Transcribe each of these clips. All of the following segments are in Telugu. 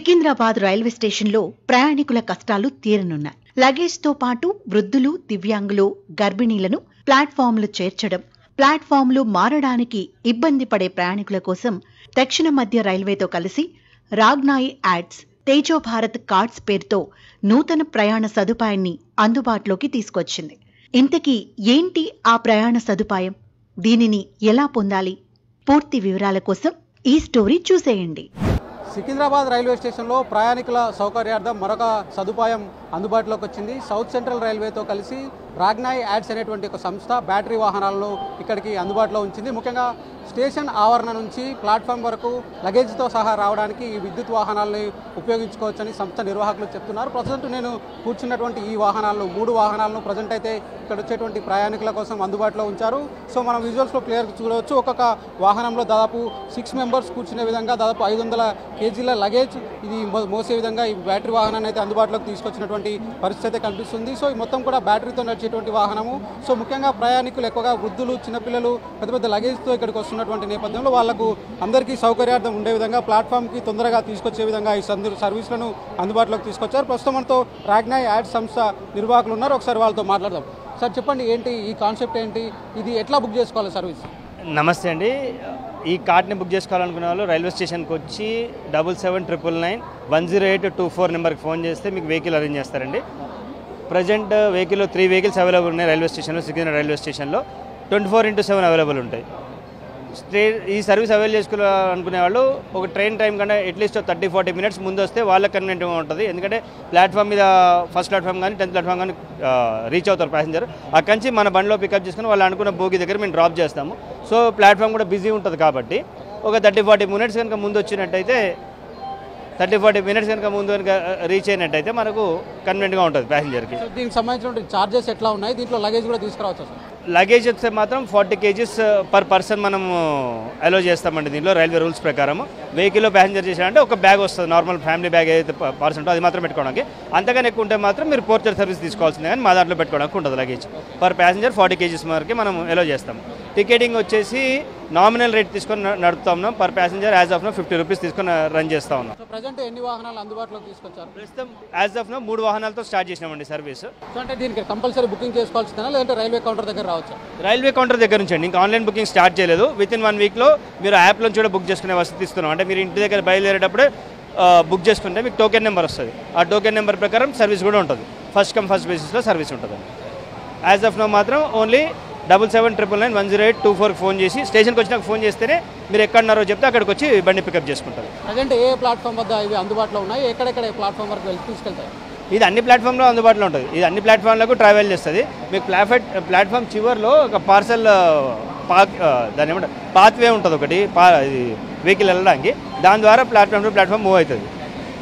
సికింద్రాబాద్ రైల్వే స్టేషన్లో ప్రయాణికుల కష్టాలు తీరనున్నాయి. లగేజ్తో పాటు వృద్ధులు, దివ్యాంగులు, గర్భిణీలను ప్లాట్ఫామ్లు చేర్చడం, ప్లాట్ఫామ్లు మారడానికి ఇబ్బంది పడే ప్రయాణికుల కోసం దక్షిణ మధ్య రైల్వేతో కలిసి రాగ్నాయి యాడ్స్, తేజో భారత్ కార్డ్స్ పేరుతో నూతన ప్రయాణ సదుపాయాన్ని అందుబాటులోకి తీసుకొచ్చింది. ఇంతకీ ఏంటి ఆ ప్రయాణ సదుపాయం? దీనిని ఎలా పొందాలి? పూర్తి వివరాల కోసం ఈ స్టోరీ చూసేయండి. సికింద్రాబాద్ రైల్వే స్టేషన్లో ప్రయాణికుల సౌకర్యార్థం మరొక సదుపాయం అందుబాటులోకి వచ్చింది. సౌత్ సెంట్రల్ రైల్వేతో కలిసి రాగ్నాయి యాడ్స్ అనేటువంటి ఒక సంస్థ బ్యాటరీ వాహనాలను ఇక్కడికి అందుబాటులో ఉంచింది. ముఖ్యంగా స్టేషన్ ఆవరణ నుంచి ప్లాట్ఫామ్ వరకు లగేజ్తో సహా రావడానికి ఈ విద్యుత్ వాహనాలని ఉపయోగించుకోవచ్చని సంస్థ నిర్వాహకులు చెప్తున్నారు. ప్రజెంట్ నేను కూర్చున్నటువంటి ఈ వాహనాలను 3 వాహనాలను ప్రజెంట్ అయితే ఇక్కడ వచ్చేటువంటి ప్రయాణికుల కోసం అందుబాటులో ఉంచారు. సో మనం విజువల్స్లో క్లియర్గా చూడవచ్చు. ఒక్కొక్క వాహనంలో దాదాపు 6 మెంబర్స్ కూర్చునే విధంగా దాదాపు 500 కేజీల లగేజ్ ఇది మోసే విధంగా ఈ బ్యాటరీ వాహనాన్ని అయితే అందుబాటులోకి తీసుకొచ్చినటువంటి పరిస్థితి అయితే కనిపిస్తుంది. సో ఈ మొత్తం కూడా బ్యాటరీతో నడిచేటువంటి వాహనము. సో ముఖ్యంగా ప్రయాణికులు ఎక్కువగా వృద్ధులు, చిన్నపిల్లలు పెద్ద పెద్ద లగేజ్తో ఇక్కడికి వస్తున్నటువంటి నేపథ్యంలో వాళ్లకు అందరికీ సౌకర్యార్థం ఉండే విధంగా ప్లాట్ఫామ్కి తొందరగా తీసుకొచ్చే విధంగా ఈ సర్వీసులను అందుబాటులోకి తీసుకొచ్చారు. ప్రస్తుతం మనతో రాగ్నాయి యాడ్ సంస్థ నిర్వాహకులు ఉన్నారు. ఒకసారి వాళ్ళతో మాట్లాడదాం. సార్ చెప్పండి, ఏంటి ఈ కాన్సెప్ట్, ఏంటి ఇది, ఎట్లా బుక్ చేసుకోవాలి సర్వీస్? నమస్తే అండి. ఈ కార్డ్ని బుక్ చేసుకోవాలనుకునే వాళ్ళు రైల్వే స్టేషన్కి వచ్చి 7799910824 నెంబర్కి ఫోన్ చేస్తే మీకు వెహికల్ అరేంజ్ చేస్తారండి. ప్రజెంట్ వెహికల్లో 3 వెహికల్స్ అవైలబుల్ ఉన్నాయి రైల్వే స్టేషన్లో. సికింద్రాబాద్ రైల్వే స్టేషన్లో 24/7 అవైలబుల్ ఉంటాయి. ఈ సర్వీస్ అవైల్ చేసుకోవాలనుకునే వాళ్ళు ఒక ట్రైన్ టైం కన్నా అట్లీస్ట్ 30-40 మినిట్స్ ముందు వస్తే వాళ్ళకి కన్వీనియంట్గా ఉంటుంది. ఎందుకంటే ప్లాట్ఫామ్ మీద ఫస్ట్ ప్లాట్ఫామ్ కానీ 10th ప్లాట్ఫామ్ కానీ రీచ్ అవుతారు ప్యాసింజర్. అక్కడి నుంచి మన బండిలో పికప్ చేసుకుని వాళ్ళు అనుకున్న బోగి దగ్గర మేము డ్రాప్ చేస్తాము. సో ప్లాట్ఫామ్ కూడా బిజీ ఉంటుంది కాబట్టి ఒక 30-40 మినిట్స్ కనుక ముందు వచ్చినట్టయితే 30-40 మినిట్స్ కనుక ముందు కనుక రీచ్ అయినట్టయితే మనకు కన్వీనియంట్గా ఉంటుంది ప్యాసింజర్కి. దీనికి సంబంధించిన చార్జెస్ ఎట్లా ఉన్నాయి? దీంట్లో లగేజ్ కూడా తీసుకురావచ్చు సార్? లగేజ్ వస్తే మాత్రం 40 కేజీస్ పర్ పర్సన్ మనం అలో చేస్తామండి. దీంట్లో రైల్వే రూల్స్ ప్రకారం వెహికల్లో ప్యాసింజర్ చేసారంటే ఒక బ్యాగ్ వస్తుంది, నార్మల్ ఫ్యామిలీ బ్యాగ్ ఏదైతే పర్సన్ ఉంటుందో అది మాత్రం పెట్టుకోవడానికి. అంతగానే ఎక్కువ ఉంటే మాత్రం మీరు పోర్చర్ సర్వీస్ తీసుకోవాల్సిందే, కానీ మా దాంట్లో పెట్టుకోవడానికి ఉంటుంది లగేజ్. పర్ ప్యాసింజర్ 40 కేజీస్ వరకు మనం అలో చేస్తాం. టికెటింగ్ వచ్చేసి నామినల్ రేట్ తీసుకొని నడుపుతా ఉన్నాం. Per passenger as of now 50 rupees తీసుకొని రన్ చేస్తూ ఉన్నాం. ప్రజెంట్ ఎన్ని వాహనాలు అందుబాటులోకి తీసుకొచ్చారు? ప్రస్తుతం యాజ్ ఆఫ్ నో 3 వాహనాలతో స్టార్ట్ చేసినామండి సర్వీస్. సో అంటే దీనికి కంపల్సరీ బుకింగ్ చేసుకోవాల్సిందేనా, లేదంటే రైల్వే కౌంటర్ దగ్గర రావచ్చా? రైల్వే కౌంటర్ దగ్గర నుంచి అండి. ఇంకా ఆన్లైన్ బుకింగ్ స్టార్ట్ చేయలేదు. విత్ ఇన్ 1 వీక్లో మీరు యాప్ నుంచి కూడా బుక్ చేసుకునే వసతి ఇస్తున్నాం. అంటే మీరు ఇంటి దగ్గర బయలుదేరేటప్పుడే బుక్ చేసుకుంటే మీకు టోకెన్ నెంబర్ వస్తుంది. ఆ టోకెన్ నెంబర్ ప్రకారం సర్వీస్ కూడా ఉంటుంది. ఫస్ట్ కమ్ ఫస్ట్ బేసిస్లో సర్వీస్ ఉంటుంది. యాజ్ ఆఫ్ నో మాత్రం ఓన్లీ 7799910824 ఫోన్ చేసి స్టేషన్కి వచ్చినాక ఫోన్ చేస్తేనే మీరు ఎక్కడున్నారో చెప్తే అక్కడికి వచ్చి బండి పికప్ చేసుకుంటారు. ప్రజెంట్ ఏ ప్లాట్ఫామ్ వద్ద ఇవి అందుబాటులో ఉన్నాయి? ఎక్కడెక్కడ ప్లాట్ఫామ్ వరకు తీసుకెళ్తాయి? ఇది అన్ని ప్లాట్ఫామ్లో అందుబాటులో ఉంటుంది. ఇది అన్ని ప్లాట్ఫామ్లకు ట్రావెల్ చేస్తుంది. మీకు ప్లాట్ఫామ్ చివర్లో ఒక పార్సల్ దాని ఏమంటారు పాత్వే ఉంటుంది ఒకటి, ఇది వెహికల్ వెళ్ళడానికి. దాని ద్వారా ప్లాట్ఫామ్ టు ప్లాట్ఫామ్ మూవ్ అవుతుంది.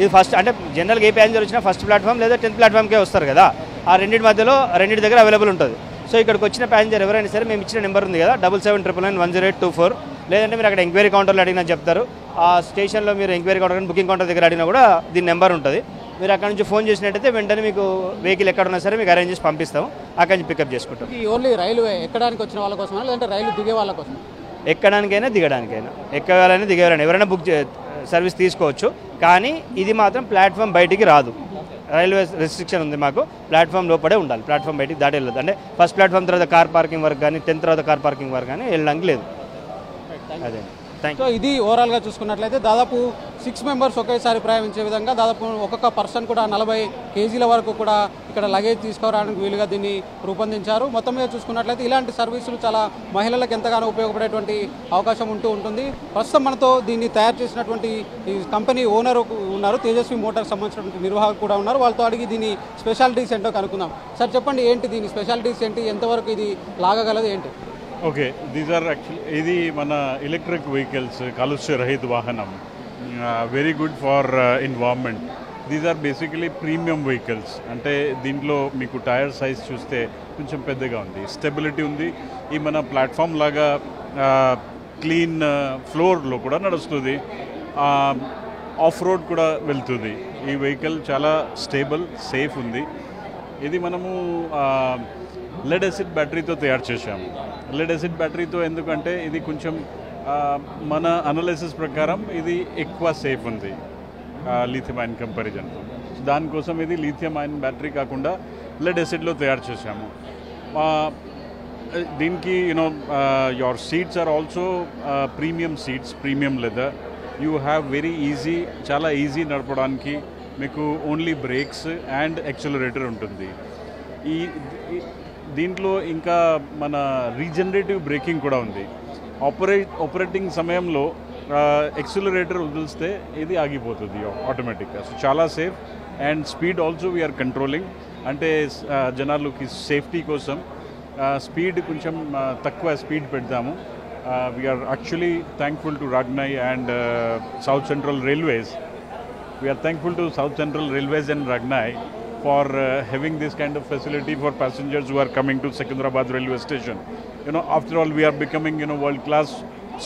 ఇది ఫస్ట్ అంటే జనరల్గా ఏ ప్యాసింజర్ వచ్చినా ఫస్ట్ ప్లాట్ఫామ్ లేదా 10th ప్లాట్ఫామ్కే వస్తారు కదా. ఆ రెండింటి మధ్యలో రెండింటి దగ్గర అవైలబుల్ ఉంటుంది. సో ఇక్కడికి వచ్చిన ప్యాసింజర్ ఎవరైనా సరే మేము ఇచ్చిన నెంబర్ ఉంది కదా 7799910824, లేదంటే మీరు అక్కడ ఎంక్వైరీ కౌంటర్లో అడిగినా చెప్తారు. ఆ స్టేషన్లో మీరు ఎంక్వైరీ కౌంటర్ బుకింగ్ కౌంటర్ దగ్గర అడిగినా కూడా దీని నెంబర్ ఉంటుంది. మీరు అక్కడ నుంచి ఫోన్ చేసినట్టయితే వెంటనే మీకు వెహికల్ ఎక్కడ ఉన్నా సరే మీకు అరేంజ్ చేసి పంపిస్తాము. అక్కడి నుంచి పికప్ చేసుకుంటాం. ఓన్లీ రైల్వే ఎక్కడానికి వచ్చిన వాళ్ళ కోసం, లేదంటే రైలు దిగే వాళ్ళ కోసం? ఎక్కడానికైనా దిగడానికైనా, ఎక్కవాలని దిగేవారైనా ఎవరైనా సర్వీస్ తీసుకోవచ్చు. కానీ ఇది మాత్రం ప్లాట్ఫామ్ బయటికి రాదు. రైల్వే రెస్ట్రిక్షన్ ఉంది మాకు. ప్లాట్ఫామ్ లోపడే ఉండాలి, ప్లాట్ఫామ్ బయటికి దాటి వెళ్ళదు. అంటే ఫస్ట్ ప్లాట్ఫామ్ తర్వాత కార్ పార్కింగ్ వరకు కానీ 10th తర్వాత కార్ పార్కింగ్ వరకు కానీ వెళ్ళడానికి లేదు. అదే. సో ఇది ఓవరాల్గా చూసుకున్నట్లయితే దాదాపు 6 మెంబర్స్ ఒకేసారి ప్రయాణించే విధంగా దాదాపు ఒక్కొక్క పర్సన్ కూడా 40 కేజీల వరకు కూడా ఇక్కడ లగేజ్ తీసుకురావడానికి వీలుగా దీన్ని రూపొందించారు. మొత్తం మీద చూసుకున్నట్లయితే ఇలాంటి సర్వీసులు చాలా మహిళలకు ఎంతగానో ఉపయోగపడేటువంటి అవకాశం ఉంటుంది. ప్రస్తుతం మనతో దీన్ని తయారు చేసినటువంటి ఈ కంపెనీ ఓనర్ ఉన్నారు, తేజస్వి మోటార్స్ సంబంధించినటువంటి నిర్వాహకులు కూడా ఉన్నారు. వాళ్ళతో అడిగి దీని స్పెషాలిటీస్ ఏంటో కనుక్కుందాం. సార్ చెప్పండి, ఏంటి దీని స్పెషాలిటీస్ ఏంటి, ఎంతవరకు ఇది లాగగలదు ఏంటి? ఓకే, దీస్ ఆర్ యాక్చువల్లీ ఇది మన ఎలక్ట్రిక్ వెహికల్స్, కాలుష్య రహిత వాహనం, very good for environment. These are basically premium vehicles. అంటే దీంట్లో మీకు టైర్ సైజ్ చూస్తే కొంచెం పెద్దగా ఉంది, స్టెబిలిటీ ఉంది. ఈ మన ప్లాట్ఫామ్ లాగా క్లీన్ ఫ్లోర్లో కూడా నడుస్తుంది, ఆఫ్ రోడ్ కూడా వెళ్తుంది. ఈ వెహికల్ చాలా స్టేబుల్, సేఫ్ ఉంది. ఇది మనము లెడ్ యాసిడ్ బ్యాటరీతో తయారు చేశాము. లెడ్ యాసిడ్ బ్యాటరీతో ఎందుకంటే ఇది కొంచెం మన అనాలిసిస్ ప్రకారం ఇది ఎక్కువ సేఫ్ ఉంది. లిథియం అయన్ కంపారిజన్తో. దానికోసం ఇది లిథియం అయన్ బ్యాటరీ కాకుండా లెడ్ యాసిడ్లో తయారు చేశాము. దీనికి your seats are also premium seats, premium leather. You have very easy, చాలా ఈజీ నడపడానికి. మీకు ఓన్లీ బ్రేక్స్ అండ్ యాక్సిలరేటర్ ఉంటుంది. దీంట్లో ఇంకా మన రీజనరేటివ్ బ్రేకింగ్ కూడా ఉంది. ఆపరేటింగ్ సమయంలో యాక్సిలరేటర్ వదిలిస్తే ఇది ఆగిపోతుంది ఆటోమేటిక్గా. సో చాలా safe and speed also we're controlling. అంటే జనాలకి సేఫ్టీ కోసం స్పీడ్ కొంచెం తక్కువ స్పీడ్ పెడతాము. వీఆర్ యాక్చువల్లీ థ్యాంక్ఫుల్ టు రాగ్నై and South Central Railways. We're thankful to South Central Railways and రాగ్నై for having this kind of facility for passengers who are coming to Secunderabad railway station. After all, we are becoming world-class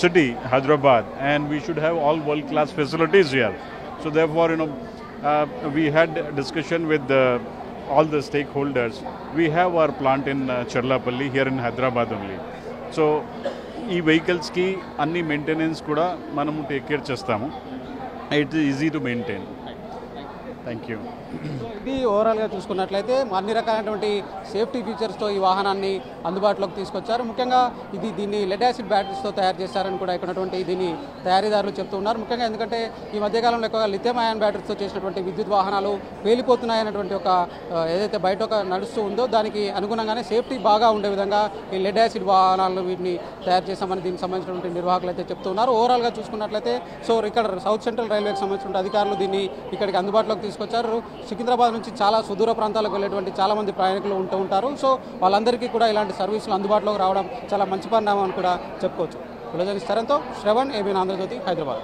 city, Hyderabad, and we should have all world-class facilities here. So therefore, we had discussion with all the stakeholders. We have our plant in Cherlapalli here in Hyderabad only. So ee vehicles ki anni maintenance kuda manamu take care chestamu. It is easy to maintain. Thank you. ఇది ఓవరాల్గా చూసుకున్నట్లయితే అన్ని రకాలైనటువంటి సేఫ్టీ ఫీచర్స్తో ఈ వాహనాన్ని అందుబాటులోకి తీసుకొచ్చారు. ముఖ్యంగా దీన్ని లెడ్ యాసిడ్ బ్యాటరీస్తో తయారు చేశారని కూడా ఇక్కడ దీని తయారీదారులు చెప్తూ ఉన్నారు. ముఖ్యంగా ఎందుకంటే ఈ మధ్యకాలంలో ఎక్కువగా లిథియం అయాన్ బ్యాటరీస్తో చేసినటువంటి విద్యుత్ వాహనాలు పేలిపోతున్నాయనేటువంటి ఏదైతే బయట నడుస్తూ ఉందో దానికి అనుగుణంగానే సేఫ్టీ బాగా ఉండే విధంగా ఈ లెడ్ యాసిడ్ వాహనాలు వీటిని తయారు చేశామని దీనికి సంబంధించినటువంటి నిర్వాహకులు అయితే చెప్తూ ఉన్నారు. ఓవరాల్గా చూసుకున్నట్లయితే ఇక్కడ సౌత్ సెంట్రల్ రైల్వేకి సంబంధించిన అధికారులు దీన్ని ఇక్కడికి అందుబాటులోకి తీసుకొచ్చారు. సికింద్రాబాద్ నుంచి చాలా సుదూర ప్రాంతాలకు వెళ్ళేటువంటి చాలా మంది ప్రయాణికులు ఉంటూ ఉంటారు. సో వాళ్ళందరికీ కూడా ఇలాంటి సర్వీసులు అందుబాటులోకి రావడం చాలా మంచి పరిణామం అని కూడా చెప్పుకోవచ్చు. జర్నలిస్ట్ తరంతో శ్రవణ్, ఏబీఎన్ ఆంధ్రజ్యోతి, హైదరాబాద్.